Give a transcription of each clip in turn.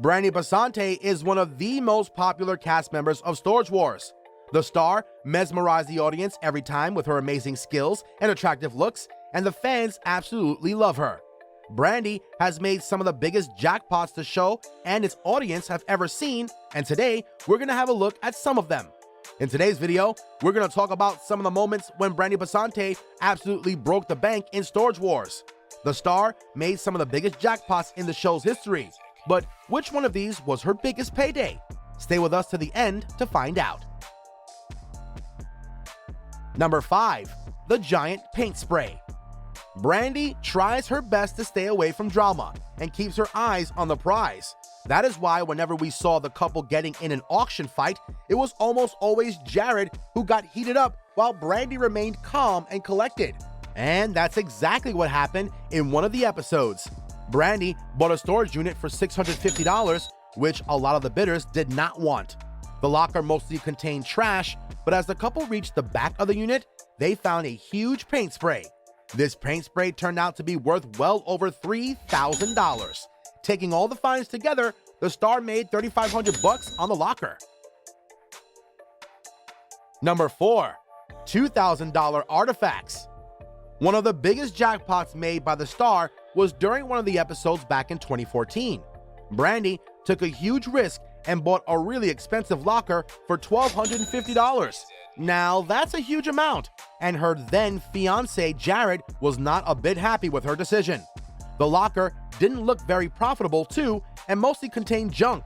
Brandi Passante is one of the most popular cast members of Storage Wars. The star mesmerized the audience every time with her amazing skills and attractive looks, and the fans absolutely love her. Brandi has made some of the biggest jackpots the show and its audience have ever seen, and today we're going to have a look at some of them. In today's video, we're going to talk about some of the moments when Brandi Passante absolutely broke the bank in Storage Wars. The star made some of the biggest jackpots in the show's history, but which one of these was her biggest payday? Stay with us to the end to find out. Number 5. The giant paint spray. Brandi tries her best to stay away from drama and keeps her eyes on the prize. That is why whenever we saw the couple getting in an auction fight, it was almost always Jared who got heated up while Brandi remained calm and collected. And that's exactly what happened in one of the episodes. Brandi bought a storage unit for $650, which a lot of the bidders did not want. The locker mostly contained trash, but as the couple reached the back of the unit, they found a huge paint spray. This paint spray turned out to be worth well over $3,000. Taking all the finds together, the star made $3,500 on the locker. Number 4. $2,000 artifacts. One of the biggest jackpots made by the star was during one of the episodes back in 2014. Brandi took a huge risk and bought a really expensive locker for $1,250. Now that's a huge amount, and her then fiance Jared was not a bit happy with her decision. The locker didn't look very profitable too, and mostly contained junk.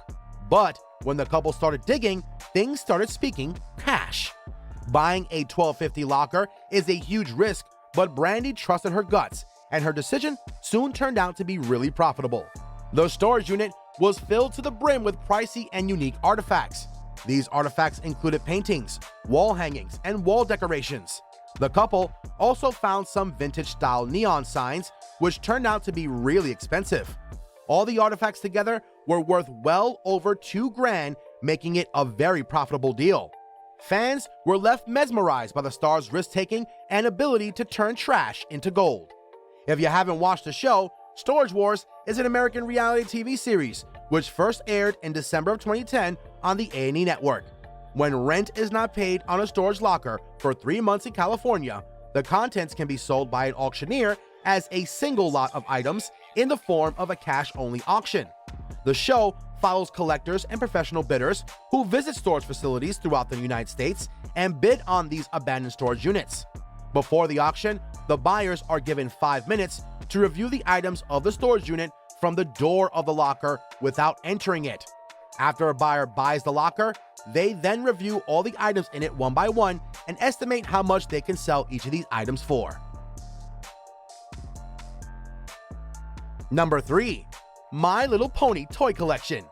But when the couple started digging, things started speaking cash. Buying a $1,250 locker is a huge risk, but Brandi trusted her guts, and her decision soon turned out to be really profitable. The storage unit was filled to the brim with pricey and unique artifacts. These artifacts included paintings, wall hangings, and wall decorations. The couple also found some vintage-style neon signs, which turned out to be really expensive. All the artifacts together were worth well over $2,000, making it a very profitable deal. Fans were left mesmerized by the star's risk-taking and ability to turn trash into gold. If you haven't watched the show, Storage Wars is an American reality TV series which first aired in December of 2010 on the A&E network. When rent is not paid on a storage locker for 3 months in California, the contents can be sold by an auctioneer as a single lot of items in the form of a cash-only auction. The show follows collectors and professional bidders who visit storage facilities throughout the United States and bid on these abandoned storage units. Before the auction, the buyers are given 5 minutes to review the items of the storage unit from the door of the locker without entering it. After a buyer buys the locker, they then review all the items in it one by one and estimate how much they can sell each of these items for. Number 3. My Little Pony toy collection.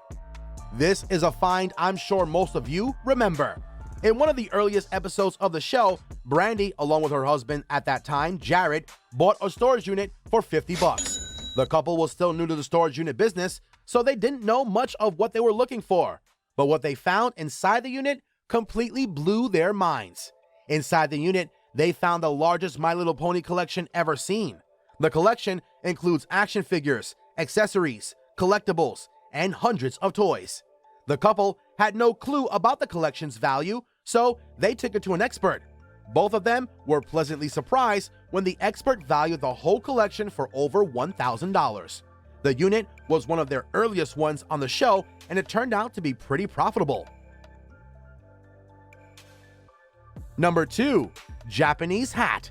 This is a find I'm sure most of you remember. In one of the earliest episodes of the show, Brandi, along with her husband at that time, Jared, bought a storage unit for $50. The couple was still new to the storage unit business, so they didn't know much of what they were looking for. But what they found inside the unit completely blew their minds. Inside the unit, they found the largest My Little Pony collection ever seen. The collection includes action figures, accessories, collectibles, and hundreds of toys. The couple had no clue about the collection's value, so they took it to an expert. Both of them were pleasantly surprised when the expert valued the whole collection for over $1,000. The unit was one of their earliest ones on the show, and it turned out to be pretty profitable. Number 2. Japanese hat.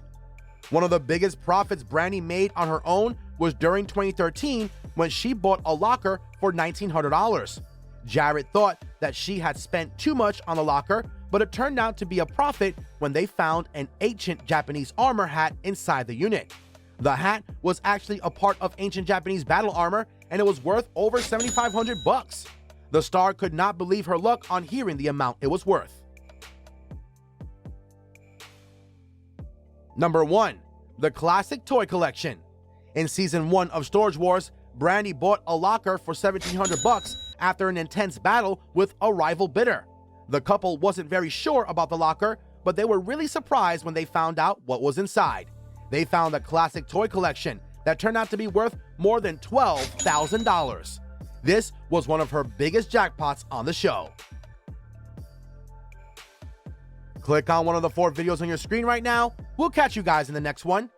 One of the biggest profits Brandi made on her own was during 2013 when she bought a locker for $1,900. Jared thought that she had spent too much on the locker, but it turned out to be a profit when they found an ancient Japanese armor hat inside the unit. The hat was actually a part of ancient Japanese battle armor, and it was worth over $7,500. The star could not believe her luck on hearing the amount it was worth. Number 1. The classic toy collection. In season 1 of Storage Wars, Brandi bought a locker for $1,700 after an intense battle with a rival bidder. The couple wasn't very sure about the locker, but they were really surprised when they found out what was inside. They found a classic toy collection that turned out to be worth more than $12,000. This was one of her biggest jackpots on the show. Click on one of the 4 videos on your screen right now. We'll catch you guys in the next one.